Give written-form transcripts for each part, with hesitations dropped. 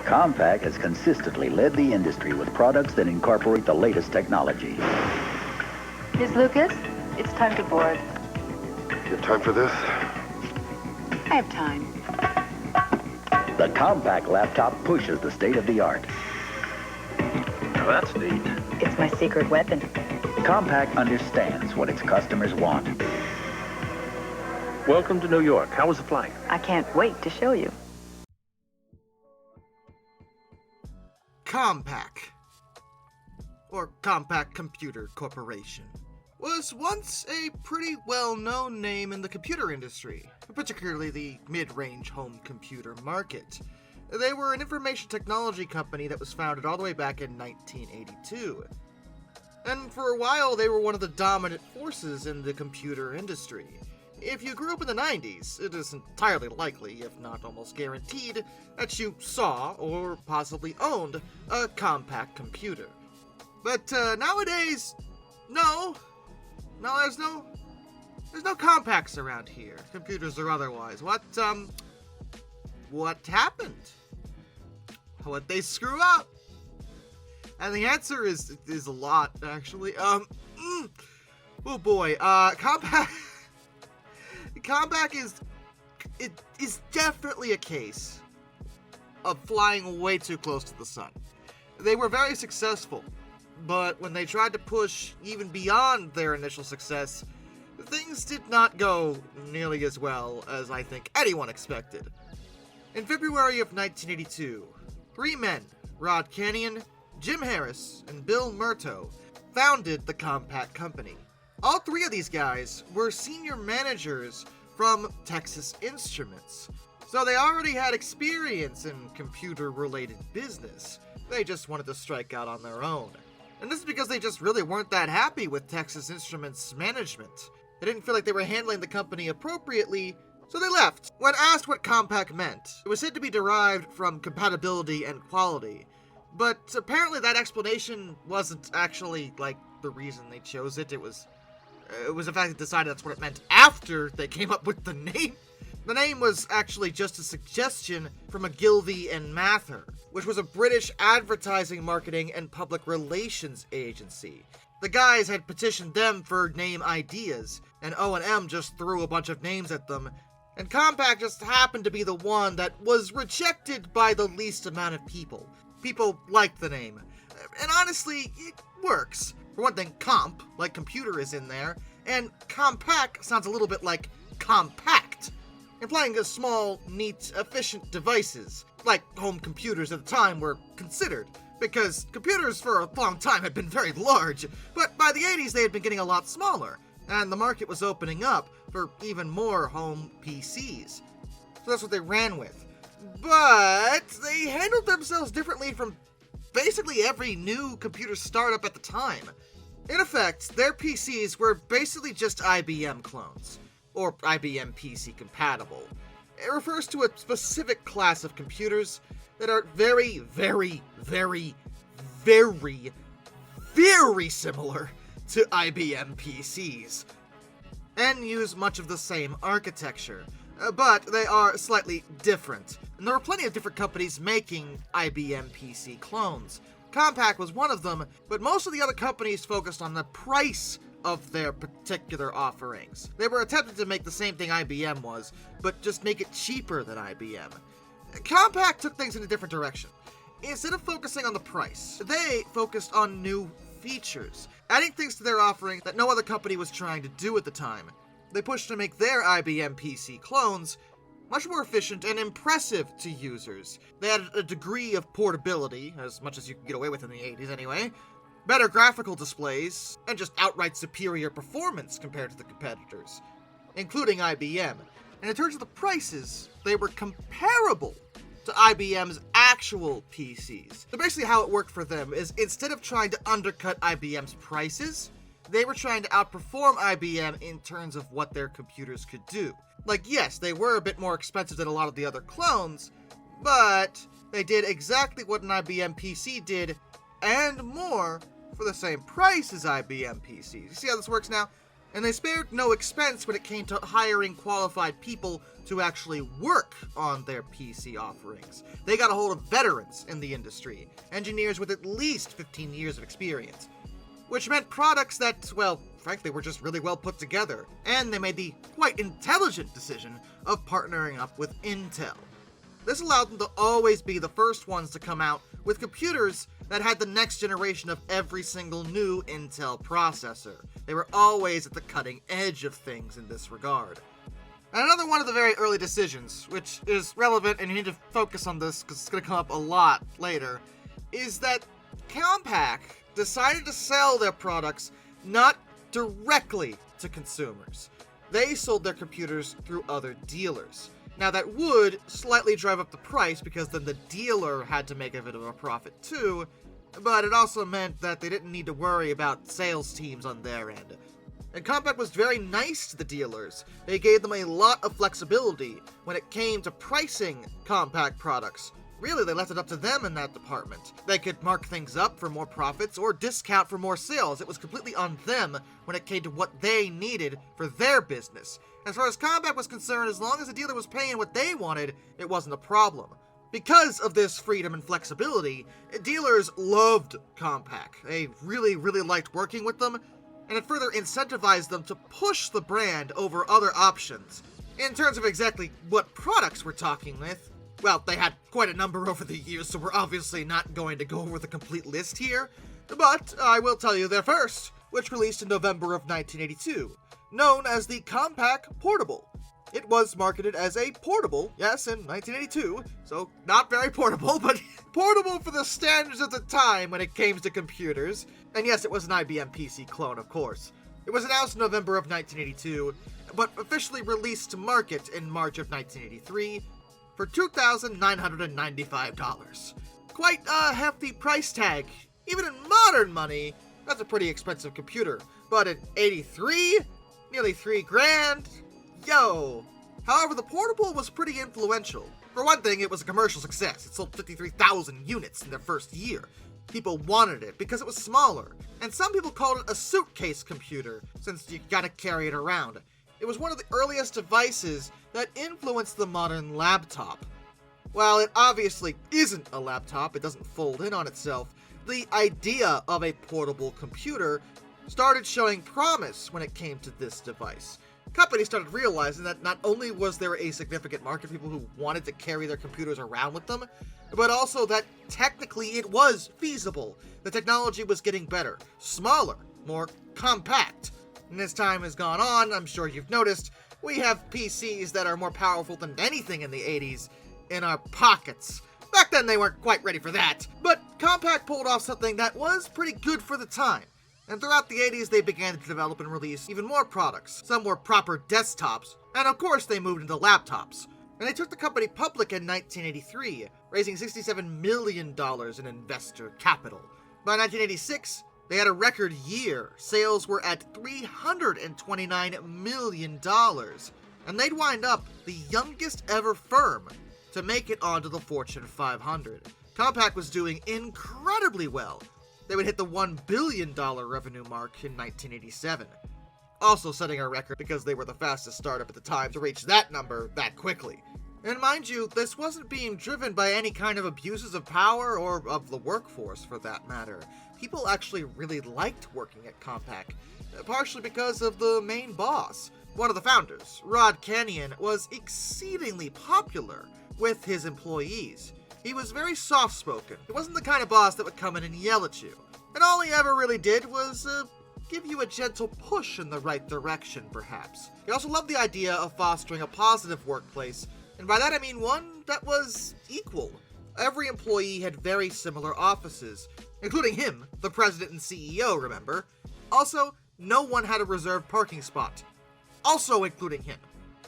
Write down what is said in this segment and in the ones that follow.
Compaq has consistently led the industry with products that incorporate the latest technology. Miss Lucas, it's time to board. You have time for this? I have time. The Compaq laptop pushes the state of the art. Now that's neat. It's my secret weapon. Compaq understands what its customers want. Welcome to New York. How was the flight? I can't wait to show you. Compaq, or Compaq Computer Corporation, was once a pretty well-known name in the computer industry, particularly the mid-range home computer market. They were an information technology company that was founded all the way back in 1982. And for a while, they were one of the dominant forces in the computer industry. If you grew up in the 90s, it is entirely likely, if not almost guaranteed, that you saw or possibly owned a Compaq computer. But nowadays, no, there's no Compaqs around here, computers or otherwise. What happened? What'd they screw up? And the answer is a lot, actually. Oh boy, Compaq is definitely a case of flying way too close to the sun. They were very successful, but when they tried to push even beyond their initial success, things did not go nearly as well as I think anyone expected. In February of 1982, three men, Rod Canyon, Jim Harris, and Bill Murto, founded the Compaq company. All three of these guys were senior managers from Texas Instruments, so they already had experience in computer-related business. They just wanted to strike out on their own. And this is because they just really weren't that happy with Texas Instruments' management. They didn't feel like they were handling the company appropriately, so they left. When asked what Compaq meant, it was said to be derived from compatibility and quality. But apparently that explanation wasn't actually, the reason they chose it. It was the fact that they decided that's what it meant after they came up with the name. The name was actually just a suggestion from Ogilvy and Mather, which was a British advertising, marketing, and public relations agency. The guys had petitioned them for name ideas, and O&M just threw a bunch of names at them, and Compaq just happened to be the one that was rejected by the least amount of people. People liked the name. And honestly, it works. For one thing, comp, like computer, is in there, and Compaq sounds a little bit like compact, implying a small, neat, efficient devices, like home computers at the time were considered, because computers for a long time had been very large, but by the 80s they had been getting a lot smaller, and the market was opening up for even more home PCs. So that's what they ran with. But they handled themselves differently from basically every new computer startup at the time. In effect, their PCs were basically just IBM clones, or IBM PC compatible. It refers to a specific class of computers that are very, very, very, very, very similar to IBM PCs, and use much of the same architecture, but they are slightly different. And there were plenty of different companies making IBM PC clones. Compaq was one of them, but most of the other companies focused on the price of their particular offerings. They were attempting to make the same thing IBM was, but just make it cheaper than IBM. Compaq took things in a different direction. Instead of focusing on the price, they focused on new features, adding things to their offering that no other company was trying to do at the time. They pushed to make their IBM PC clones much more efficient and impressive to users. They added a degree of portability, as much as you could get away with in the 80s anyway, better graphical displays, and just outright superior performance compared to the competitors, including IBM. And in terms of the prices, they were comparable to IBM's actual PCs. So basically how it worked for them is instead of trying to undercut IBM's prices, they were trying to outperform IBM in terms of what their computers could do. Like, yes, they were a bit more expensive than a lot of the other clones, but they did exactly what an IBM PC did, and more, for the same price as IBM PCs. You see how this works now? And they spared no expense when it came to hiring qualified people to actually work on their PC offerings. They got a hold of veterans in the industry, engineers with at least 15 years of experience, which meant products that, well, frankly, were just really well put together. And they made the quite intelligent decision of partnering up with Intel. This allowed them to always be the first ones to come out with computers that had the next generation of every single new Intel processor. They were always at the cutting edge of things in this regard. And another one of the very early decisions, which is relevant and you need to focus on this because it's going to come up a lot later, is that Compaq decided to sell their products not directly to consumers. They sold their computers through other dealers. Now that would slightly drive up the price because then the dealer had to make a bit of a profit too, but it also meant that they didn't need to worry about sales teams on their end. And Compaq was very nice to the dealers. They gave them a lot of flexibility when it came to pricing Compaq products. Really, they left it up to them in that department. They could mark things up for more profits or discount for more sales. It was completely on them when it came to what they needed for their business. As far as Compaq was concerned, as long as the dealer was paying what they wanted, it wasn't a problem. Because of this freedom and flexibility, dealers loved Compaq. They really liked working with them, and it further incentivized them to push the brand over other options. In terms of exactly what products we're talking with, well, they had quite a number over the years, so we're obviously not going to go over the complete list here, but I will tell you their first, which released in November of 1982, known as the Compaq Portable. It was marketed as a portable, yes, in 1982, so not very portable, but portable for the standards of the time when it came to computers. And yes, it was an IBM PC clone, of course. It was announced in November of 1982, but officially released to market in March of 1983 for $2,995. Quite a hefty price tag. Even in modern money, that's a pretty expensive computer. But in 83, nearly $3,000. Yo! However, the portable was pretty influential. For one thing, it was a commercial success. It sold 53,000 units in their first year. People wanted it because it was smaller, and some people called it a suitcase computer, since you gotta carry it around. It was one of the earliest devices that influenced the modern laptop. While it obviously isn't a laptop, it doesn't fold in on itself, the idea of a portable computer started showing promise when it came to this device. Companies started realizing that not only was there a significant market of people who wanted to carry their computers around with them, but also that technically it was feasible. The technology was getting better, smaller, more compact. And as time has gone on, I'm sure you've noticed, we have PCs that are more powerful than anything in the 80s in our pockets. Back then they weren't quite ready for that, but Compaq pulled off something that was pretty good for the time. And throughout the 80s, they began to develop and release even more products. Some were proper desktops, and of course they moved into laptops. And they took the company public in 1983, raising $67 million in investor capital. By 1986, they had a record year. Sales were at $329 million. And they'd wind up the youngest ever firm to make it onto the Fortune 500. Compaq was doing incredibly well. They would hit the $1 billion revenue mark in 1987. Also setting a record because they were the fastest startup at the time to reach that number that quickly. And mind you, this wasn't being driven by any kind of abuses of power or of the workforce for that matter. People actually really liked working at Compaq, partially because of the main boss. One of the founders, Rod Kenyon, was exceedingly popular with his employees. He was very soft-spoken. He wasn't the kind of boss that would come in and yell at you. And all he ever really did was give you a gentle push in the right direction, perhaps. He also loved the idea of fostering a positive workplace, and by that I mean one that was equal. Every employee had very similar offices, including him, the president and CEO, remember? Also, no one had a reserved parking spot. Also including him.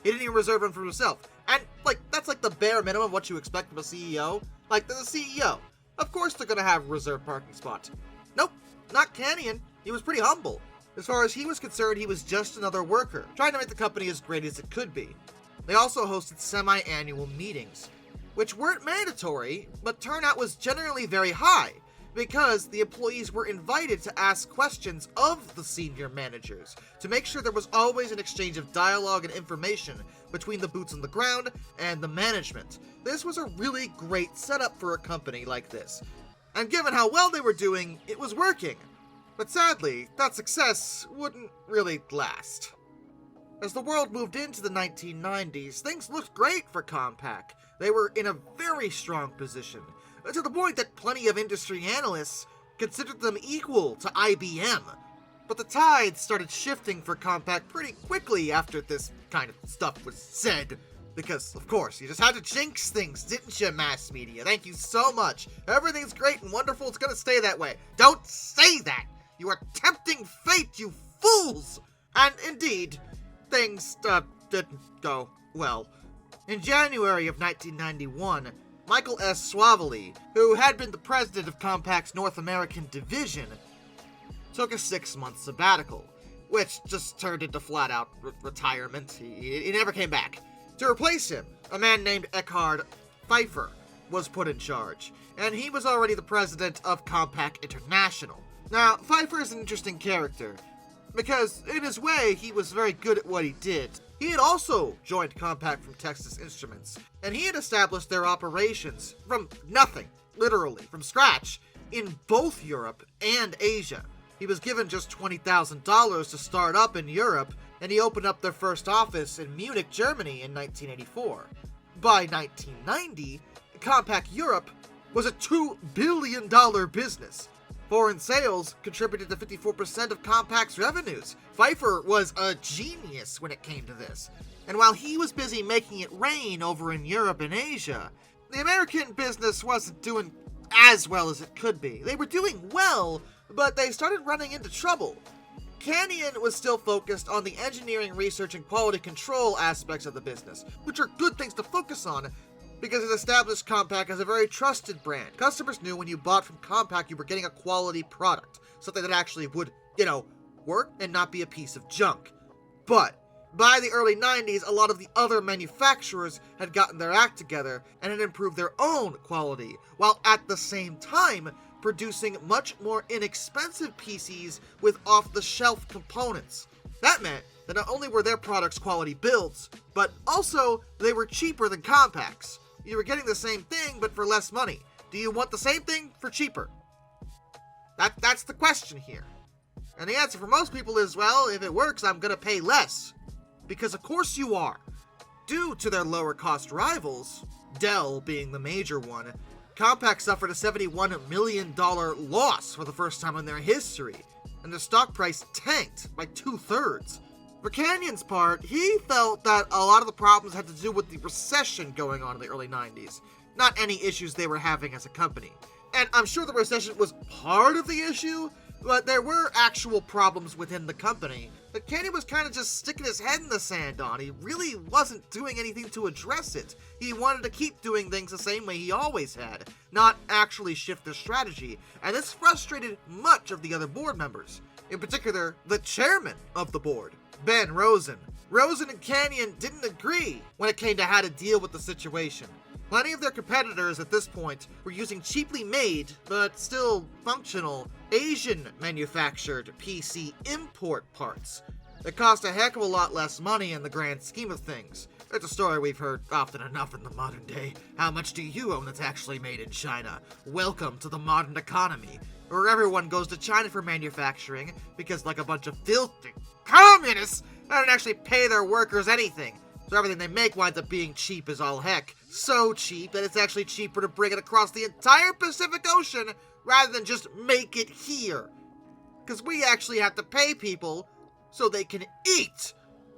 He didn't even reserve one for himself. And, that's the bare minimum of what you expect from a CEO. They're the CEO. Of course they're gonna have a reserved parking spot. Nope, not Kenyon. He was pretty humble. As far as he was concerned, he was just another worker, trying to make the company as great as it could be. They also hosted semi-annual meetings, which weren't mandatory, but turnout was generally very high. because the employees were invited to ask questions of the senior managers to make sure there was always an exchange of dialogue and information between the boots on the ground and the management. This was a really great setup for a company like this, and given how well they were doing, it was working. But sadly, that success wouldn't really last. As the world moved into the 1990s, things looked great for Compaq. They were in a very strong position, to the point that plenty of industry analysts considered them equal to IBM. But the tide started shifting for Compaq pretty quickly after this kind of stuff was said. Because, of course, you just had to jinx things, didn't you, mass media? Thank you so much. Everything's great and wonderful, it's gonna stay that way. Don't say that! You are tempting fate, you fools! And indeed, things, didn't go well. In January of 1991, Michael S. Suavely, who had been the president of Compaq's North American division, took a 6-month sabbatical, which just turned into flat-out retirement. He never came back. To replace him, a man named Eckhard Pfeiffer was put in charge, and he was already the president of Compaq International. Now, Pfeiffer is an interesting character, because in his way, he was very good at what he did. He had also joined Compaq from Texas Instruments, and he had established their operations from nothing, literally, from scratch, in both Europe and Asia. He was given just $20,000 to start up in Europe, and he opened up their first office in Munich, Germany in 1984. By 1990, Compaq Europe was a $2 billion business. Foreign sales contributed to 54% of Compaq's revenues. Pfeiffer was a genius when it came to this. And while he was busy making it rain over in Europe and Asia, the American business wasn't doing as well as it could be. They were doing well, but they started running into trouble. Canyon was still focused on the engineering, research, and quality control aspects of the business, which are good things to focus on, because it established Compaq as a very trusted brand. Customers knew when you bought from Compaq you were getting a quality product, something that actually would, work and not be a piece of junk. But by the early 90s, a lot of the other manufacturers had gotten their act together and had improved their own quality, while at the same time producing much more inexpensive PCs with off-the-shelf components. That meant that not only were their products quality builds, but also they were cheaper than Compaq's. You were getting the same thing, but for less money. Do you want the same thing for cheaper? That's the question here. And the answer for most people is, well, if it works, I'm gonna pay less. Because of course you are. Due to their lower cost rivals, Dell being the major one, Compaq suffered a $71 million loss for the first time in their history, and their stock price tanked by 2/3. For Canyon's part, he felt that a lot of the problems had to do with the recession going on in the early 90s, not any issues they were having as a company. And I'm sure the recession was part of the issue, but there were actual problems within the company that Canyon was kind of just sticking his head in the sand on. He really wasn't doing anything to address it. He wanted to keep doing things the same way he always had, not actually shift their strategy, and this frustrated much of the other board members, in particular, the chairman of the board, Ben Rosen. Rosen and Canyon didn't agree when it came to how to deal with the situation. Plenty of their competitors at this point were using cheaply made, but still functional, Asian-manufactured PC import parts that cost a heck of a lot less money in the grand scheme of things. It's a story we've heard often enough in the modern day. How much do you own that's actually made in China? Welcome to the modern economy, where everyone goes to China for manufacturing because, like a bunch of filthy communists, they don't actually pay their workers anything. So everything they make winds up being cheap as all heck. So cheap that it's actually cheaper to bring it across the entire Pacific Ocean rather than just make it here. Because we actually have to pay people so they can eat.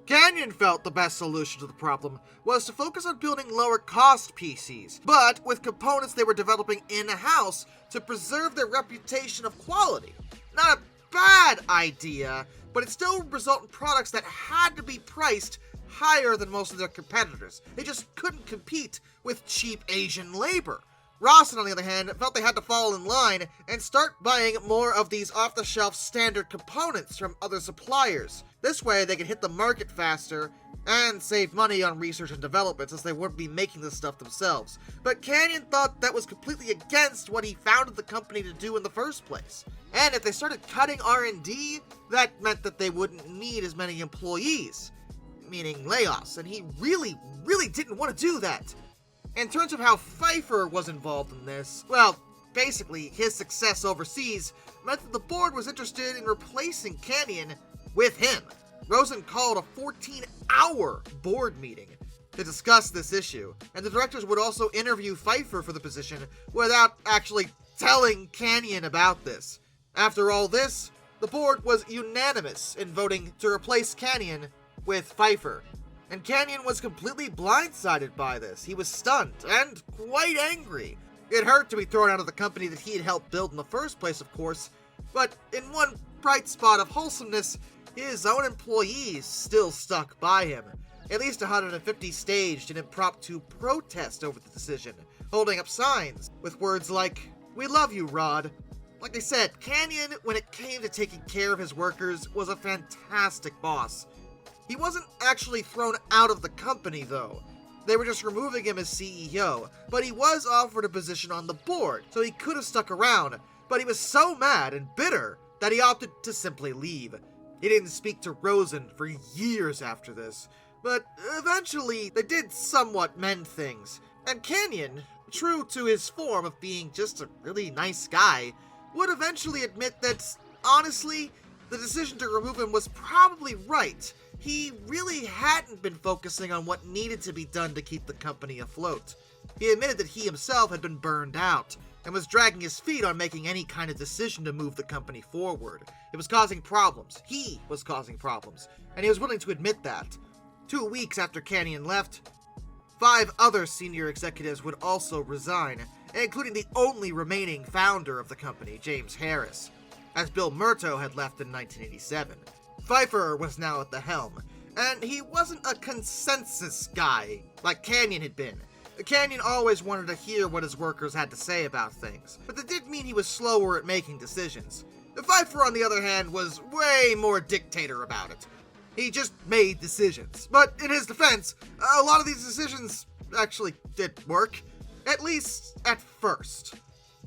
Canyon felt the best solution to the problem was to focus on building lower cost PCs, but with components they were developing in-house to preserve their reputation of quality. Not a bad idea, but it still would result in products that had to be priced higher than most of their competitors. They just couldn't compete with cheap Asian labor. Rawson, on the other hand, felt they had to fall in line and start buying more of these off-the-shelf standard components from other suppliers. This way, they could hit the market faster and save money on research and development, since they wouldn't be making this stuff themselves. But Canyon thought that was completely against what he founded the company to do in the first place. And if they started cutting R&D, that meant that they wouldn't need as many employees, meaning layoffs, and he really didn't want to do that. In terms of how Pfeiffer was involved in this, well, basically, his success overseas meant that the board was interested in replacing Canyon with him. Rosen called a 14-hour board meeting to discuss this issue, and the directors would also interview Pfeiffer for the position without actually telling Canyon about this. After all this, the board was unanimous in voting to replace Canyon with Pfeiffer. And Canyon was completely blindsided by this. He was stunned and quite angry. It hurt to be thrown out of the company that he had helped build in the first place, of course, but in one bright spot of wholesomeness, his own employees still stuck by him. At least 150 staged an impromptu protest over the decision, holding up signs with words like, "We love you, Rod." Like I said, Canyon, when it came to taking care of his workers, was a fantastic boss. He wasn't actually thrown out of the company, though. They were just removing him as CEO, but he was offered a position on the board, so he could have stuck around, but he was so mad and bitter that he opted to simply leave. He didn't speak to Rosen for years after this, but eventually they did somewhat mend things, and Canyon, true to his form of being just a really nice guy, would eventually admit that, honestly, the decision to remove him was probably right. He really hadn't been focusing on what needed to be done to keep the company afloat. He admitted that he himself had been burned out, and was dragging his feet on making any kind of decision to move the company forward. It was causing problems. He was causing problems, and he was willing to admit that. 2 weeks after Canyon left, 5 other senior executives would also resign, including the only remaining founder of the company, James Harris, as Bill Murto had left in 1987. Pfeiffer was now at the helm, and he wasn't a consensus guy like Canyon had been. Canyon always wanted to hear what his workers had to say about things, but that did mean he was slower at making decisions. Pfeiffer, on the other hand, was way more dictator about it. He just made decisions. But in his defense, a lot of these decisions actually did work, at least at first.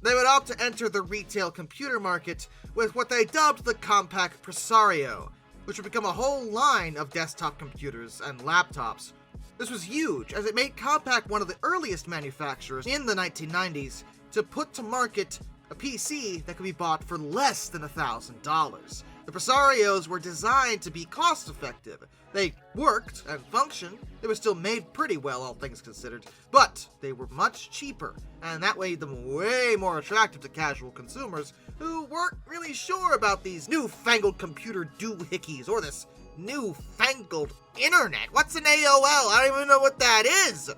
They would opt to enter the retail computer market with what they dubbed the Compaq Presario, which would become a whole line of desktop computers and laptops. This was huge, as it made Compaq one of the earliest manufacturers in the 1990s to put to market a PC that could be bought for less than $1,000. The Presarios were designed to be cost-effective. They worked and functioned. They were still made pretty well, all things considered, but they were much cheaper, and that made them way more attractive to casual consumers who weren't really sure about these newfangled computer doohickeys or this newfangled internet. What's an AOL? I don't even know what that is.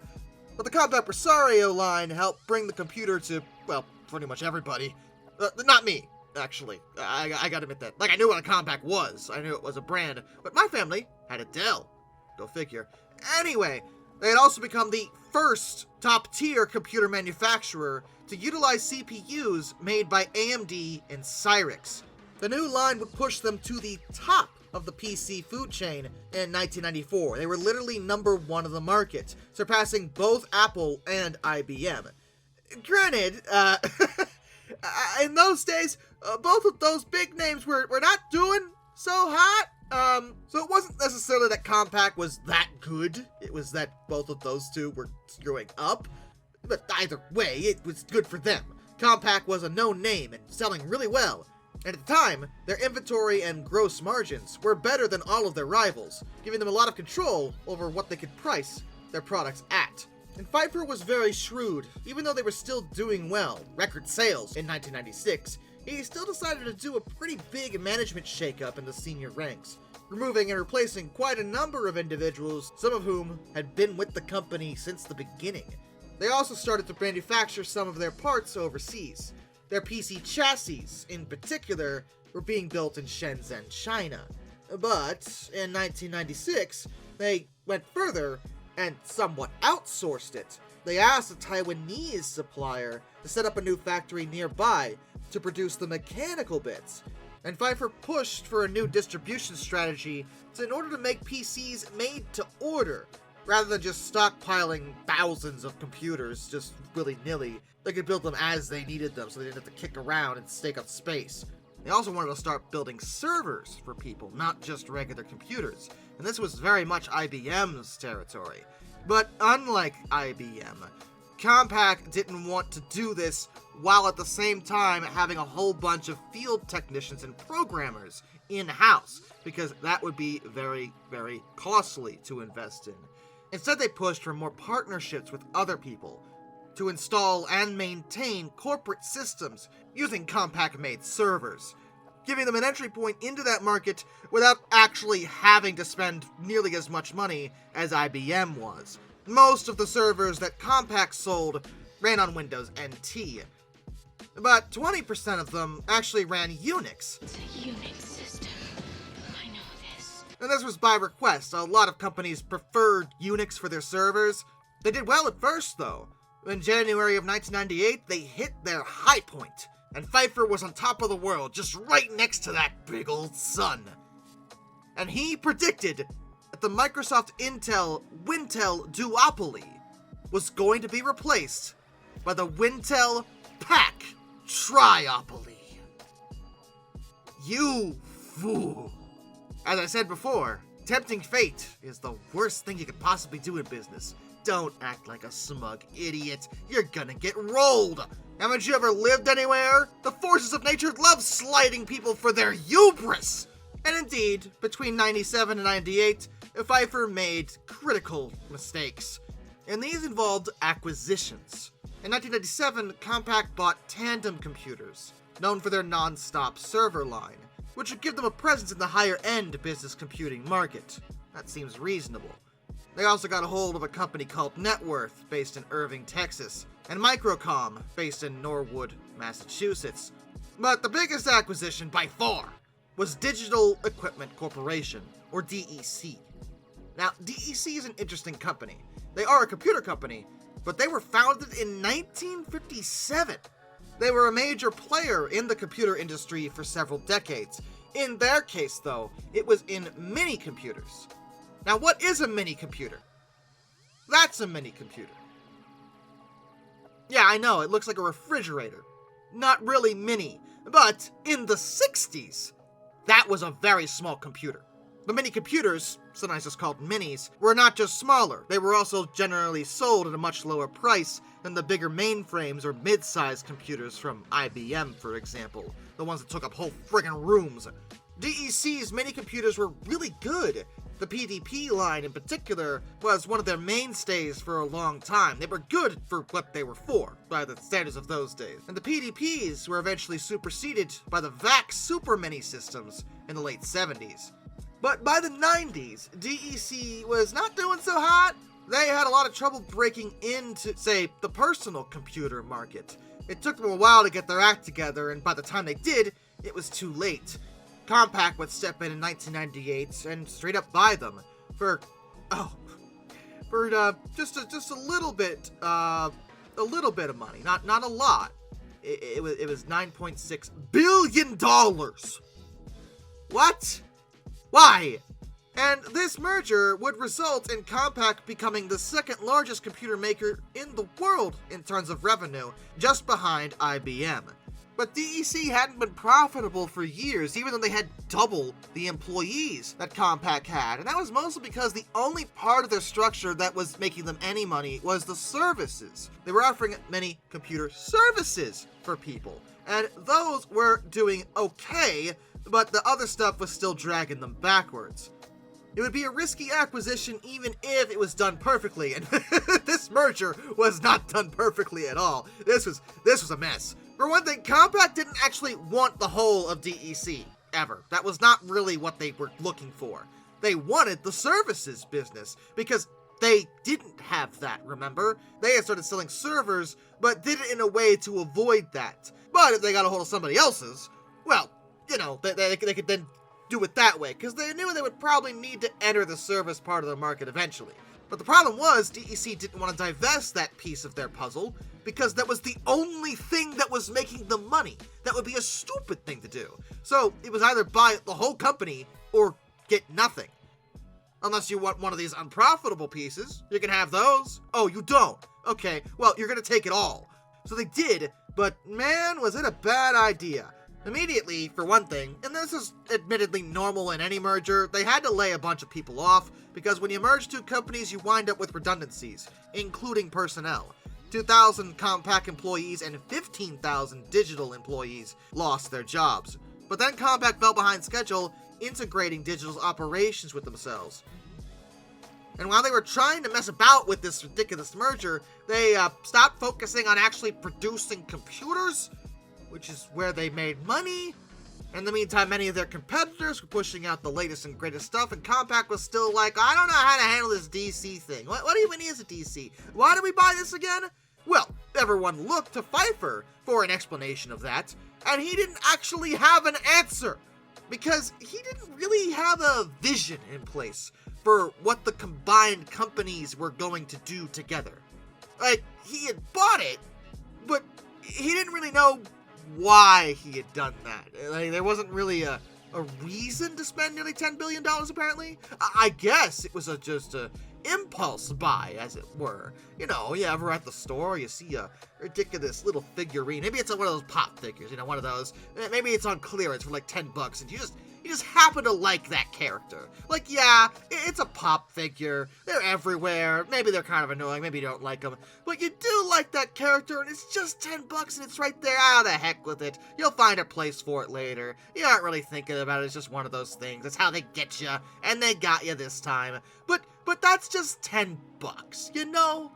But the Compaq Presario line helped bring the computer to, well, pretty much everybody. Not me, actually. I gotta admit that. Like, I knew what a Compaq was. I knew it was a brand. But my family had a Dell. Go figure. Anyway, they had also become the first top-tier computer manufacturer to utilize CPUs made by AMD and Cyrix. The new line would push them to the top of the PC food chain in 1994. They were literally number 1 of the market, surpassing both Apple and IBM. Granted, in those days, both of those big names were not doing so hot. So it wasn't necessarily that Compaq was that good. It was that both of those two were screwing up. But either way, it was good for them. Compaq was a known name and selling really well. And at the time, their inventory and gross margins were better than all of their rivals, giving them a lot of control over what they could price their products at. And Pfeiffer was very shrewd. Even though they were still doing well, record sales in 1996, he still decided to do a pretty big management shakeup in the senior ranks, removing and replacing quite a number of individuals, some of whom had been with the company since the beginning. They also started to manufacture some of their parts overseas. Their PC chassis, in particular, were being built in Shenzhen, China. But in 1996, they went further and somewhat outsourced it. they asked a Taiwanese supplier to set up a new factory nearby to produce the mechanical bits, and Pfeiffer pushed for a new distribution strategy in order to make PCs made to order, rather than just stockpiling thousands of computers just willy-nilly. They could build them as they needed them, so they didn't have to kick around and stake up space. They also wanted to start building servers for people, not just regular computers, and this was very much IBM's territory. But unlike IBM, Compaq didn't want to do this while at the same time having a whole bunch of field technicians and programmers in-house, because that would be very, very costly to invest in. Instead, they pushed for more partnerships with other people to install and maintain corporate systems using Compaq-made servers, giving them an entry point into that market without actually having to spend nearly as much money as IBM was. Most of the servers that Compaq sold ran on Windows NT, but 20% of them actually ran Unix. It's a Unix system. I know this. And this was by request. A lot of companies preferred Unix for their servers. They did well at first, though. In January of 1998, they hit their high point, and Pfeiffer was on top of the world, just right next to that big old sun. And he predicted that the Microsoft Intel Wintel duopoly was going to be replaced by the Wintel PAC triopoly. You fool. As I said before, tempting fate is the worst thing you could possibly do in business. Don't act like a smug idiot. You're gonna get rolled. Haven't you ever lived anywhere? The forces of nature love slighting people for their hubris. And indeed, between 97 and 98, Pfeiffer made critical mistakes. And these involved acquisitions. In 1997, Compaq bought Tandem Computers, known for their non-stop server line, which would give them a presence in the higher-end business computing market. That seems reasonable. They also got a hold of a company called Networth, based in Irving, Texas, and Microcom, based in Norwood, Massachusetts. But the biggest acquisition, by far, was Digital Equipment Corporation, or DEC. Now, DEC is an interesting company. They are a computer company, but they were founded in 1957. They were a major player in the computer industry for several decades. In their case, though, it was in mini-computers. Now, what is a mini-computer? That's a mini-computer. Yeah, I know, it looks like a refrigerator. Not really mini, but in the 60s, that was a very small computer. The mini-computers, sometimes just called minis, were not just smaller, they were also generally sold at a much lower price than the bigger mainframes or mid-sized computers from IBM, for example, the ones that took up whole friggin' rooms. DEC's mini-computers were really good. The PDP line, in particular, was one of their mainstays for a long time. They were good for what they were for, by the standards of those days. And the PDPs were eventually superseded by the VAX Super Mini systems in the late 70s. But by the 90s, DEC was not doing so hot. They had a lot of trouble breaking into, say, the personal computer market. It took them a while to get their act together, and by the time they did, it was too late. Compaq would step in 1998 and straight up buy them for just a little bit of money, not a lot. It was $9.6 billion. What? Why? And this merger would result in Compaq becoming the second largest computer maker in the world in terms of revenue, just behind IBM. But DEC hadn't been profitable for years, even though they had double the employees that Compaq had. And that was mostly because the only part of their structure that was making them any money was the services. They were offering many computer services for people, and those were doing okay, but the other stuff was still dragging them backwards. It would be a risky acquisition even if it was done perfectly, and this merger was not done perfectly at all. This was a mess. For one thing, Compaq didn't actually want the whole of DEC, ever. That was not really what they were looking for. They wanted the services business, because they didn't have that, remember? They had started selling servers, but did it in a way to avoid that. But if they got a hold of somebody else's, well, you know, they could then do it that way, because they knew they would probably need to enter the service part of the market eventually. But the problem was, DEC didn't want to divest that piece of their puzzle because that was the only thing that was making them money. That would be a stupid thing to do. So it was either buy the whole company or get nothing. Unless you want one of these unprofitable pieces, you can have those. Oh, you don't? Okay, well, you're gonna take it all. So they did, but man, was it a bad idea. Immediately, for one thing, and this is admittedly normal in any merger, they had to lay a bunch of people off, because when you merge two companies, you wind up with redundancies, including personnel. 2,000 Compaq employees and 15,000 digital employees lost their jobs. But then Compaq fell behind schedule, integrating digital's operations with themselves. And while they were trying to mess about with this ridiculous merger, they stopped focusing on actually producing computers, which is where they made money. In the meantime, many of their competitors were pushing out the latest and greatest stuff, and Compaq was still like, I don't know how to handle this DC thing. What even is a DC? Why do we buy this again? Well, everyone looked to Pfeiffer for an explanation of that, and he didn't actually have an answer, because he didn't really have a vision in place for what the combined companies were going to do together. Like, he had bought it, but he didn't really know why he had done that. Like, there wasn't really a reason to spend nearly $10 billion, apparently. I guess it was just a impulse buy, as it were. You know, you ever at the store, you see a ridiculous little figurine. Maybe it's one of those pop figures, one of those. Maybe it's on clearance for like $10, and you just happen to like that character. Like, yeah, it's a pop figure. They're everywhere. Maybe they're kind of annoying. Maybe you don't like them. But you do like that character, and it's just $10, and it's right there. Ah, the heck with it. You'll find a place for it later. You aren't really thinking about it. It's just one of those things. That's how they get you, and they got you this time. But that's just $10, you know?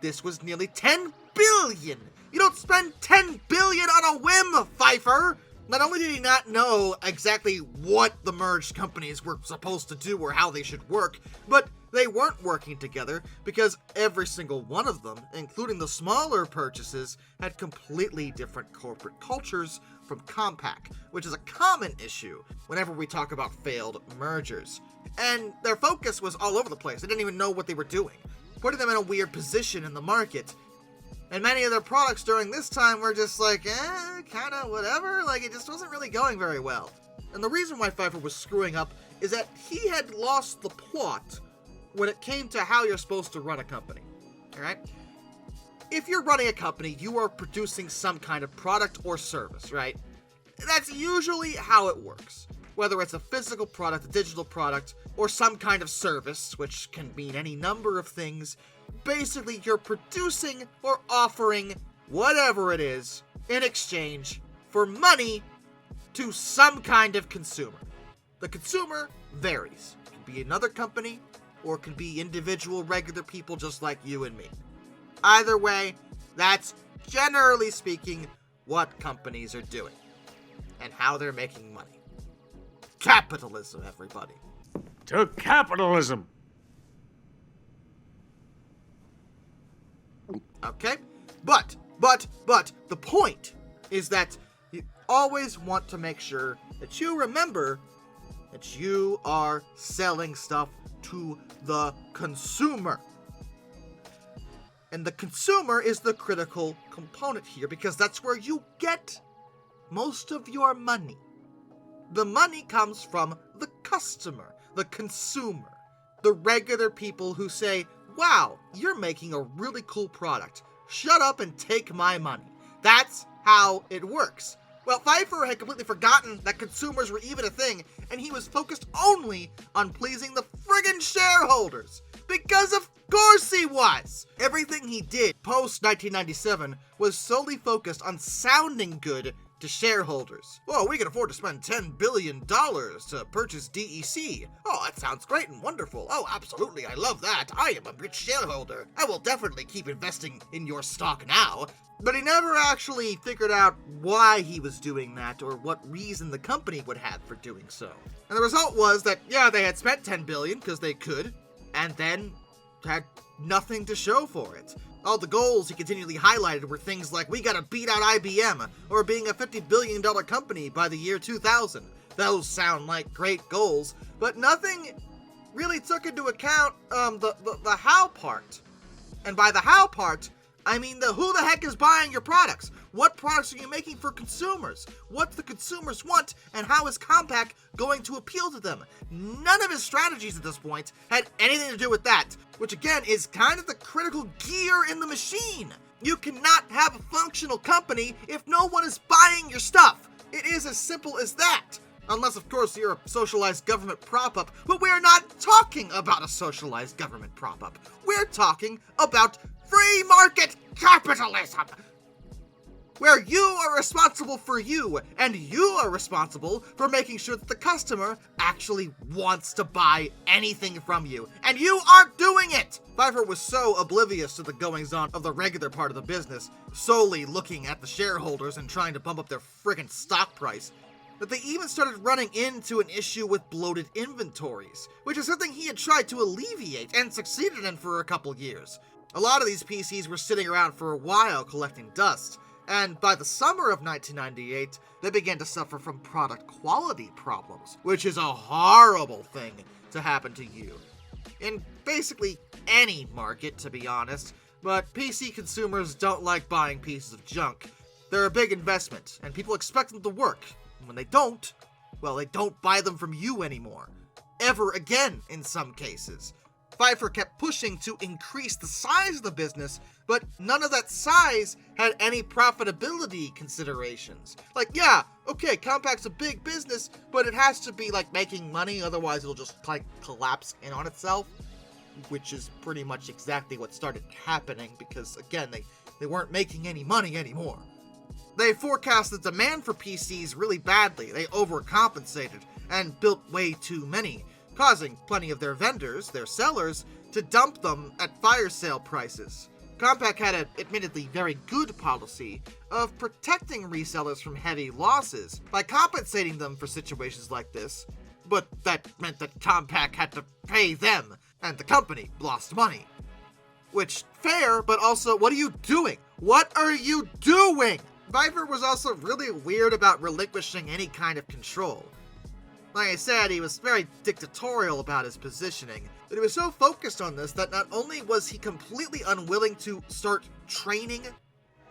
This was nearly $10 billion. You don't spend $10 billion on a whim, Pfeiffer. Not only did he not know exactly what the merged companies were supposed to do or how they should work, but they weren't working together because every single one of them, including the smaller purchases, had completely different corporate cultures from Compaq, which is a common issue whenever we talk about failed mergers. And their focus was all over the place. They didn't even know what they were doing, putting them in a weird position in the market. And many of their products during this time were just like, kinda whatever, like it just wasn't really going very well. And the reason why Pfeiffer was screwing up is that he had lost the plot when it came to how you're supposed to run a company, alright? If you're running a company, you are producing some kind of product or service, right? That's usually how it works. Whether it's a physical product, a digital product, or some kind of service, which can mean any number of things, basically you're producing or offering whatever it is in exchange for money to some kind of consumer. The consumer varies. It can be another company, or it can be individual regular people just like you and me. Either way, that's generally speaking what companies are doing and how they're making money. Capitalism, everybody. To capitalism! Okay? But, the point is that you always want to make sure that you remember that you are selling stuff to the consumer. And the consumer is the critical component here, because that's where you get most of your money. The money comes from the customer, the consumer, the regular people who say, wow, you're making a really cool product. Shut up and take my money. That's how it works. Well, Pfeiffer had completely forgotten that consumers were even a thing, and he was focused only on pleasing the friggin' shareholders. Because of course he was! Everything he did post-1997 was solely focused on sounding good to shareholders. Oh, we can afford to spend $10 billion to purchase DEC. Oh, that sounds great and wonderful. Oh, absolutely, I love that. I am a rich shareholder. I will definitely keep investing in your stock now. But he never actually figured out why he was doing that or what reason the company would have for doing so. And the result was that, yeah, they had spent $10 billion because they could, and then had nothing to show for it. All the goals he continually highlighted were things like, we gotta beat out IBM, or being a $50 billion company by the year 2000. Those sound like great goals, but nothing really took into account the how part. And by the how part, I mean the who the heck is buying your products? What products are you making for consumers? What the consumers want, and how is Compaq going to appeal to them? None of his strategies at this point had anything to do with that, which again is kind of the critical gear in the machine. You cannot have a functional company if no one is buying your stuff. It is as simple as that. Unless, of course, you're a socialized government prop-up, but we're not talking about a socialized government prop-up. We're talking about free market capitalism, where you are responsible for you, and you are responsible for making sure that the customer actually wants to buy anything from you, and you aren't doing it! Pfeiffer was so oblivious to the goings-on of the regular part of the business, solely looking at the shareholders and trying to bump up their friggin' stock price, that they even started running into an issue with bloated inventories, which is something he had tried to alleviate and succeeded in for a couple years. A lot of these PCs were sitting around for a while collecting dust, and by the summer of 1998, they began to suffer from product quality problems, which is a horrible thing to happen to you. In basically any market, to be honest, but PC consumers don't like buying pieces of junk. They're a big investment, and people expect them to work. And when they don't, well, they don't buy them from you anymore. Ever again, in some cases. Pfeiffer kept pushing to increase the size of the business, but none of that size had any profitability considerations. Like, yeah, okay, Compaq's a big business, but it has to be, like, making money, otherwise it'll just, like, collapse in on itself, which is pretty much exactly what started happening, because, again, they weren't making any money anymore. They forecast the demand for PCs really badly. They overcompensated and built way too many, causing plenty of their vendors, their sellers, to dump them at fire sale prices. Compaq had an admittedly very good policy of protecting resellers from heavy losses by compensating them for situations like this, but that meant that Compaq had to pay them, and the company lost money. Which, fair, but also, what are you doing? What are you doing? Pfeiffer was also really weird about relinquishing any kind of control. Like I said, he was very dictatorial about his positioning, but he was so focused on this that not only was he completely unwilling to start training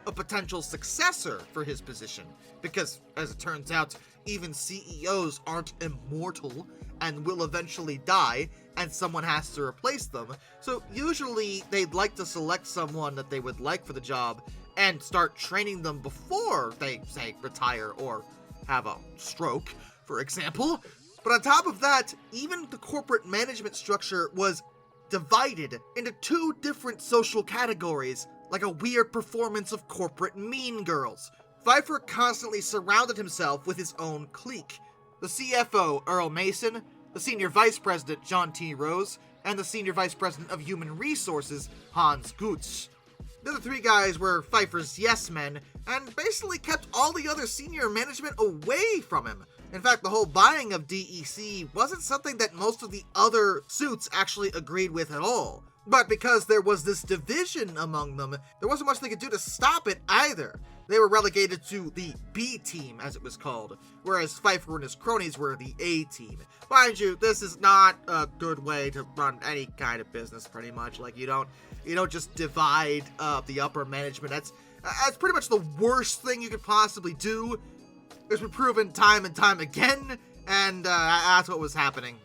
a potential successor for his position, because, as it turns out, even CEOs aren't immortal and will eventually die, and someone has to replace them, so usually they'd like to select someone that they would like for the job and start training them before they, say, retire or have a stroke, for example. But on top of that, even the corporate management structure was divided into two different social categories, like a weird performance of corporate mean girls. Pfeiffer constantly surrounded himself with his own clique. The CFO, Earl Mason, the Senior Vice President, John T. Rose, and the Senior Vice President of Human Resources, Hans Gutz. The other three guys were Pfeiffer's yes men, and basically kept all the other senior management away from him. In fact, the whole buying of DEC wasn't something that most of the other suits actually agreed with at all. But because there was this division among them, there wasn't much they could do to stop it either. They were relegated to the B team, as it was called, whereas Pfeiffer and his cronies were the A team. Mind you, this is not a good way to run any kind of business, pretty much. Like, you don't just divide the upper management. That's pretty much the worst thing you could possibly do. It's been proven time and time again, and that's what was happening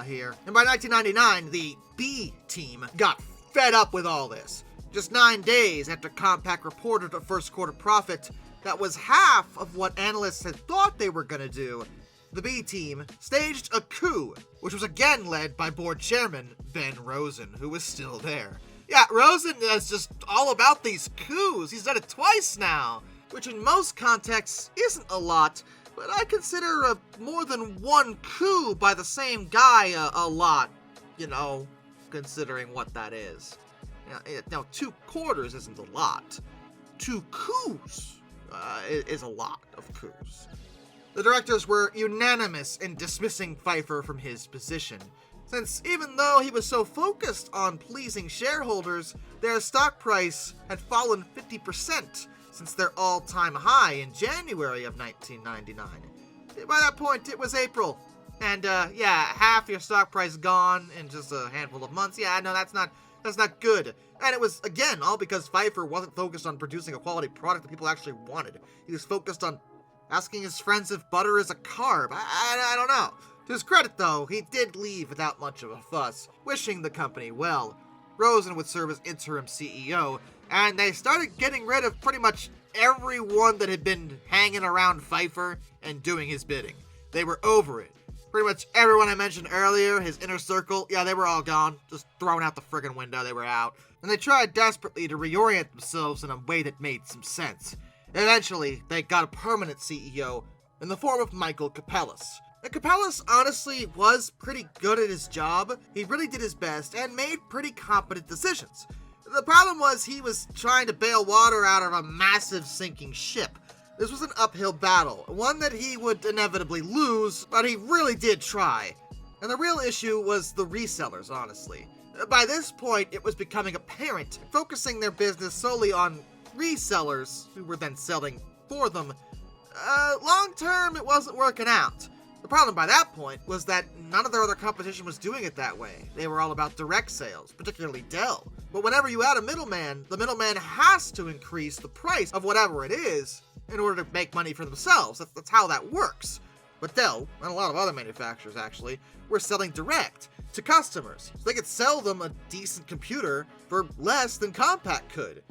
here. And by 1999, the B team got fed up with all this. Just 9 days after Compaq reported a first quarter profit that was half of what analysts had thought they were going to do, the B team staged a coup, which was again led by board chairman Ben Rosen, who was still there. Yeah, Rosen is just all about these coups. He's done it twice now, which in most contexts isn't a lot, but I consider more than one coup by the same guy a lot, considering what that is. Now, 2 quarters isn't a lot. 2 coups is a lot of coups. The directors were unanimous in dismissing Pfeiffer from his position, since even though he was so focused on pleasing shareholders, their stock price had fallen 50% since their all-time high in January of 1999. By that point, it was April, And, yeah, half your stock price gone in just a handful of months. Yeah, no, that's not good. And it was, again, all because Pfeiffer wasn't focused on producing a quality product that people actually wanted. He was focused on asking his friends if butter is a carb. I don't know. To his credit, though, he did leave without much of a fuss, wishing the company well. Rosen would serve as interim CEO, and they started getting rid of pretty much everyone that had been hanging around Pfeiffer and doing his bidding. They were over it. Pretty much everyone I mentioned earlier, his inner circle, yeah, they were all gone. Just thrown out the friggin' window, they were out. And they tried desperately to reorient themselves in a way that made some sense. Eventually, they got a permanent CEO in the form of Michael Capellas. And Capellas honestly was pretty good at his job. He really did his best and made pretty competent decisions. The problem was he was trying to bail water out of a massive sinking ship. This was an uphill battle, one that he would inevitably lose, but he really did try. And the real issue was the resellers, honestly. By this point, it was becoming apparent, focusing their business solely on resellers, who were then selling for them. Long term, it wasn't working out. The problem by that point was that none of their other competition was doing it that way. They were all about direct sales, particularly Dell. But whenever you add a middleman, the middleman has to increase the price of whatever it is in order to make money for themselves. That's how that works. But Dell, and a lot of other manufacturers actually, were selling direct to customers, so they could sell them a decent computer for less than Compaq could.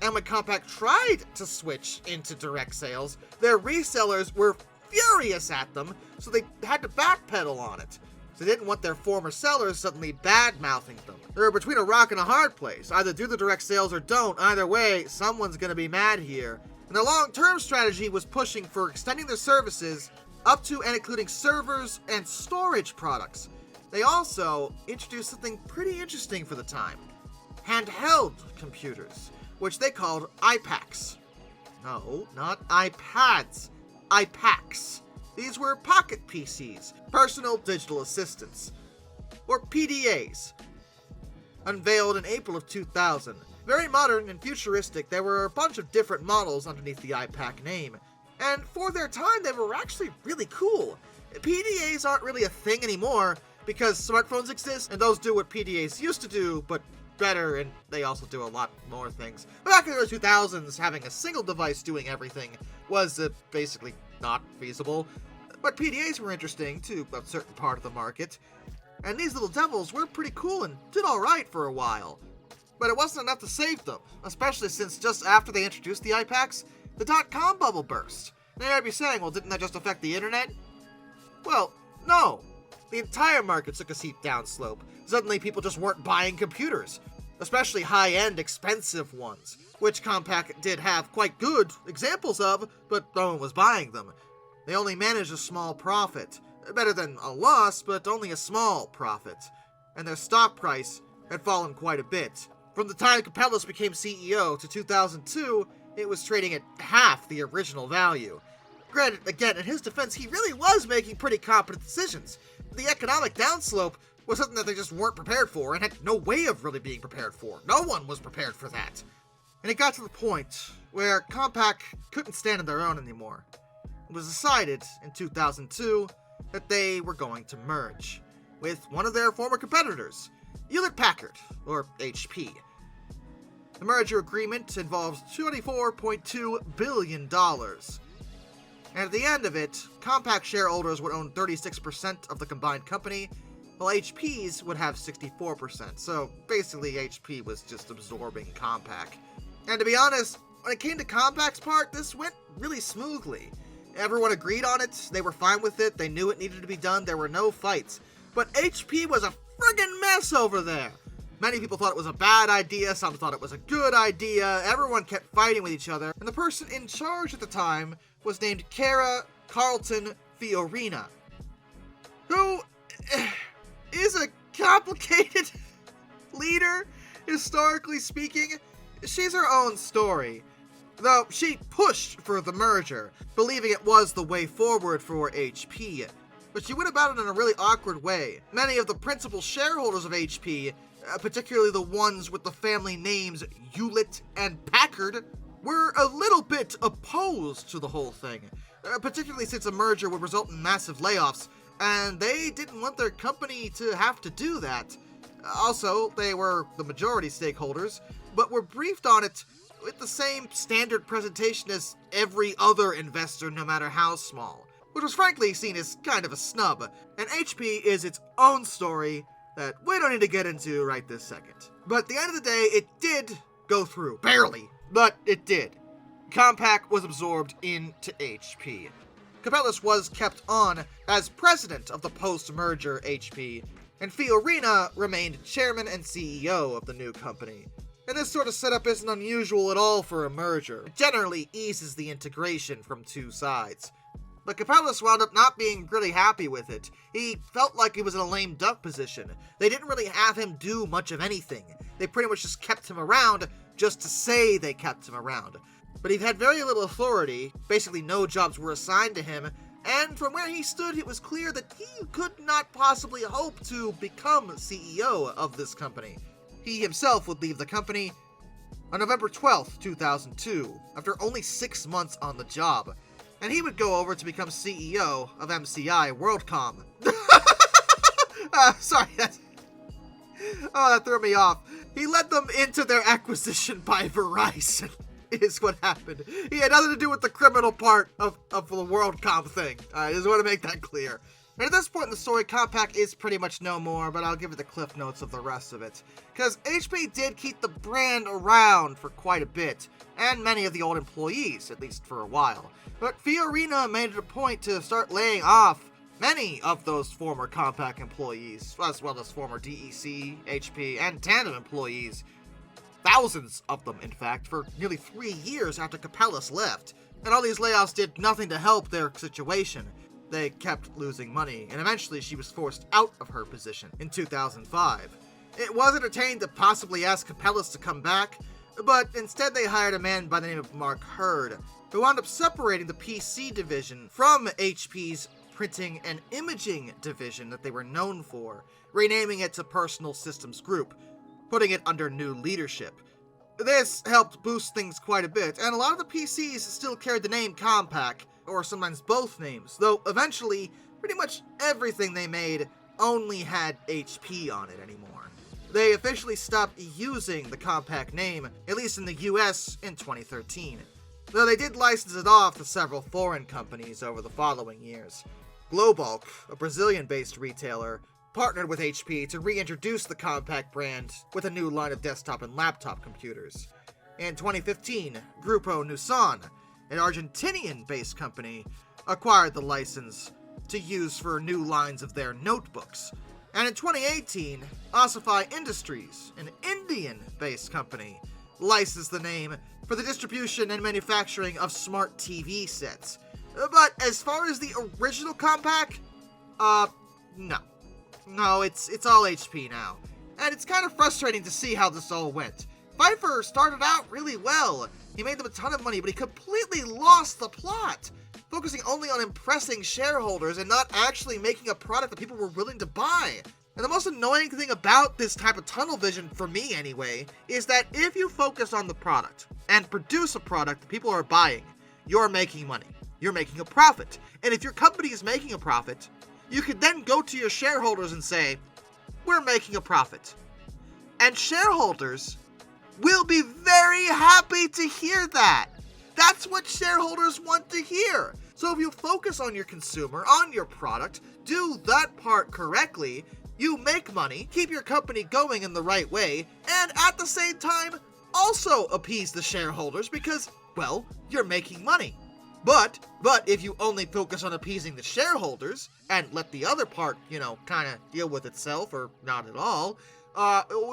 And when Compaq tried to switch into direct sales, their resellers were furious at them, so they had to backpedal on it. So they didn't want their former sellers suddenly bad-mouthing them. They were between a rock and a hard place. Either do the direct sales or don't. Either way, someone's gonna be mad here. And their long-term strategy was pushing for extending their services up to and including servers and storage products. They also introduced something pretty interesting for the time. Handheld computers, which they called iPAQs. No, not iPads. iPAQs. These were pocket PCs, personal digital assistants, or PDAs. Unveiled in April of 2000. Very modern and futuristic, there were a bunch of different models underneath the iPAQ name. And for their time, they were actually really cool. PDAs aren't really a thing anymore because smartphones exist and those do what PDAs used to do, but better, and they also do a lot more things. Back in the early 2000s, having a single device doing everything was basically not feasible. But PDAs were interesting to a certain part of the market. And these little devils were pretty cool and did alright for a while. But it wasn't enough to save them, especially since just after they introduced the iPAQs, the dot-com bubble burst. Now you might be saying, well, didn't that just affect the internet? Well, no. The entire market took a steep downslope. Suddenly people just weren't buying computers, especially high-end, expensive ones, which Compaq did have quite good examples of, but no one was buying them. They only managed a small profit. Better than a loss, but only a small profit. And their stock price had fallen quite a bit. From the time Capellas became CEO to 2002, it was trading at half the original value. Granted, again, in his defense, he really was making pretty competent decisions. The economic downslope was something that they just weren't prepared for and had no way of really being prepared for. No one was prepared for that. And it got to the point where Compaq couldn't stand on their own anymore. It was decided in 2002 that they were going to merge with one of their former competitors, Hewlett-Packard, or HP. The merger agreement involves $24.2 billion. And at the end of it, Compaq shareholders would own 36% of the combined company, while HP's would have 64%. So basically, HP was just absorbing Compaq. And to be honest, when it came to Compaq's part, this went really smoothly. Everyone agreed on it, they were fine with it, they knew it needed to be done, there were no fights. But HP was a friggin' mess over there. Many people thought it was a bad idea, some thought it was a good idea, everyone kept fighting with each other, and the person in charge at the time was named Cara Carlton Fiorina, who is a complicated leader, historically speaking. She's her own story, though she pushed for the merger, believing it was the way forward for HP. But she went about it in a really awkward way. Many of the principal shareholders of HP, particularly the ones with the family names Hewlett and Packard, were a little bit opposed to the whole thing, particularly since a merger would result in massive layoffs, and they didn't want their company to have to do that. Also, they were the majority stakeholders, but were briefed on it with the same standard presentation as every other investor, no matter how small, which was frankly seen as kind of a snub, and HP is its own story that we don't need to get into right this second. But at the end of the day, it did go through. Barely, but it did. Compaq was absorbed into HP. Capellas was kept on as president of the post-merger HP, and Fiorina remained chairman and CEO of the new company. And this sort of setup isn't unusual at all for a merger. It generally eases the integration from two sides. But Capellas wound up not being really happy with it. He felt like he was in a lame duck position. They didn't really have him do much of anything. They pretty much just kept him around just to say they kept him around. But he had very little authority, basically no jobs were assigned to him, and from where he stood it was clear that he could not possibly hope to become CEO of this company. He himself would leave the company on November 12th, 2002, after only 6 months on the job, and he would go over to become CEO of MCI WorldCom. Sorry, that threw me off. He led them into their acquisition by Verizon, is what happened. He had nothing to do with the criminal part of the WorldCom thing. I just want to make that clear. And at this point in the story, Compaq is pretty much no more, but I'll give you the cliff notes of the rest of it. Because HP did keep the brand around for quite a bit, and many of the old employees, at least for a while. But Fiorina made it a point to start laying off many of those former Compaq employees, as well as former DEC, HP, and Tandem employees. Thousands of them, in fact, for nearly 3 years after Capellas left. And all these layoffs did nothing to help their situation. They kept losing money, and eventually she was forced out of her position in 2005. It was entertained to possibly ask Capellas to come back, but instead they hired a man by the name of Mark Hurd, who wound up separating the PC division from HP's printing and imaging division that they were known for, renaming it to Personal Systems Group, putting it under new leadership. This helped boost things quite a bit, and a lot of the PCs still carried the name Compaq, or sometimes both names, though eventually pretty much everything they made only had HP on it anymore. They officially stopped using the Compaq name, at least in the US, in 2013, though they did license it off to several foreign companies over the following years. Globulk, a Brazilian-based retailer, partnered with HP to reintroduce the Compaq brand with a new line of desktop and laptop computers. In 2015, Grupo Nusan, an Argentinian-based company, acquired the license to use for new lines of their notebooks. And in 2018, Ossify Industries, an Indian-based company, licensed the name for the distribution and manufacturing of smart TV sets. But as far as the original Compaq, no. No, it's all HP now. And it's kind of frustrating to see how this all went. Pfeiffer started out really well. He made them a ton of money, but he completely lost the plot, focusing only on impressing shareholders and not actually making a product that people were willing to buy. And the most annoying thing about this type of tunnel vision, for me anyway, is that if you focus on the product and produce a product that people are buying, you're making money. You're making a profit. And if your company is making a profit, you can then go to your shareholders and say, we're making a profit. And shareholders will be very happy to hear that. That's what shareholders want to hear. So if you focus on your consumer, on your product, do that part correctly, you make money, keep your company going in the right way, and at the same time, also appease the shareholders because, well, you're making money. But if you only focus on appeasing the shareholders and let the other part, kind of deal with itself or not at all,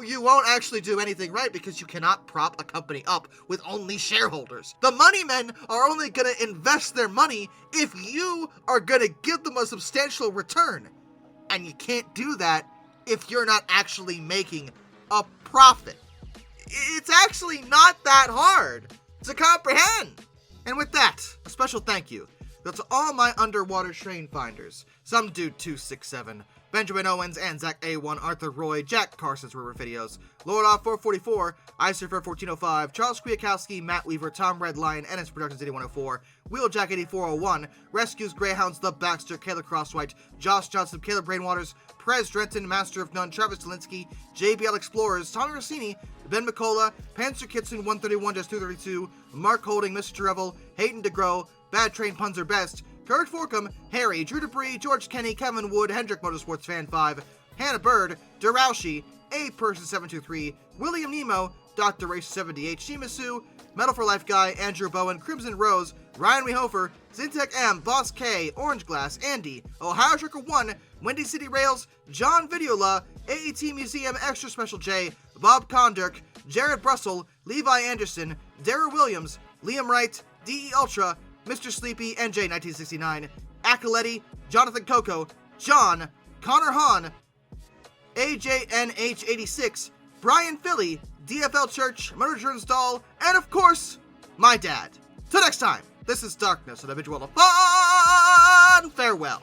you won't actually do anything right because you cannot prop a company up with only shareholders. The money men are only going to invest their money if you are going to give them a substantial return. And you can't do that if you're not actually making a profit. It's actually not that hard to comprehend. And with that, a special thank you But to all my underwater train finders, some dude 267, Benjamin Owens and Zach A1, Arthur Roy, Jack Carson's River Videos, Lord Off 444, Isurfer 1405, Charles Kwiatkowski, Matt Weaver, Tom Redline, NS Productions 8104, Wheeljack 8401, Rescues Greyhounds, The Baxter, Kayla Crosswhite, Josh Johnson, Caleb Brainwaters, Prez Drenton, Master of None, Travis Delinsky, JBL Explorers, Tommy Rossini, Ben McCullough, Panzer Kitson 131 232, Mark Holding, Mr. Revel, Hayden DeGrow, Bad Train Puns Are Best, Kurt Forkham, Harry, Drew Debris, George Kenny, Kevin Wood, Hendrick Motorsports Fan 5, Hannah Bird, Duraushi, A Person 723, William Nemo, Dr. Race 78, Shimasu, Metal for Life Guy, Andrew Bowen, Crimson Rose, Ryan Wehofer, Zintech M, Boss K, Orange Glass, Andy, Ohio Trucker 1, Windy City Rails, John Videola, AET Museum Extra Special J, Bob Kondirk, Jared Brussel, Levi Anderson, Dara Williams, Liam Wright, DE Ultra, Mr. Sleepy, NJ1969, Acoletti, Jonathan Coco, John, Connor Hahn, AJNH86, Brian Philly, DFL Church, Murder Jones Doll, and of course, my dad. Till next time, this is Darkness, and I bid you all a fun farewell.